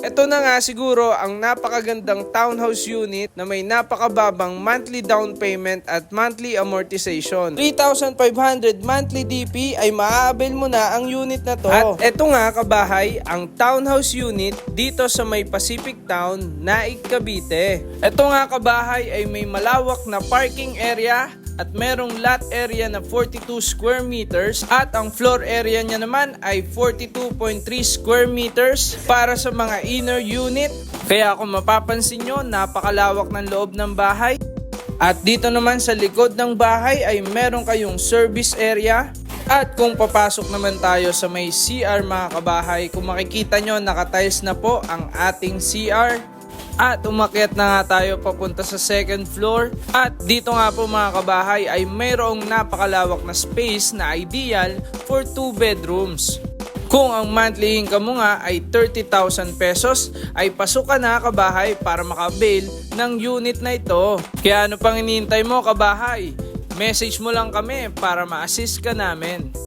Ito na nga siguro ang napakagandang townhouse unit na may napakababang monthly down payment at monthly amortization. 3,500 monthly DP ay maaabel mo na ang unit na to. At ito nga kabahay, ang townhouse unit dito sa may Pacific Town, Naik, Cavite. Ito nga kabahay ay may malawak na parking area at merong lot area na 42 square meters at ang floor area niya naman ay 42.3 square meters para sa mga inner unit. Kaya kung mapapansin nyo, napakalawak ng loob ng bahay. At dito naman sa likod ng bahay ay meron kayong service area. At kung papasok naman tayo sa may CR mga kabahay, kung makikita nyo nakatiles na po ang ating CR. At umakyat na nga tayo papunta sa second floor. At dito nga po mga kabahay ay mayroong napakalawak na space na ideal for 2 bedrooms. Kung ang monthly income mo nga ay 30,000 pesos, ay pasok ka na kabahay para makabail ng unit na ito. Kaya ano pang hinihintay mo kabahay? Message mo lang kami para ma-assist ka namin.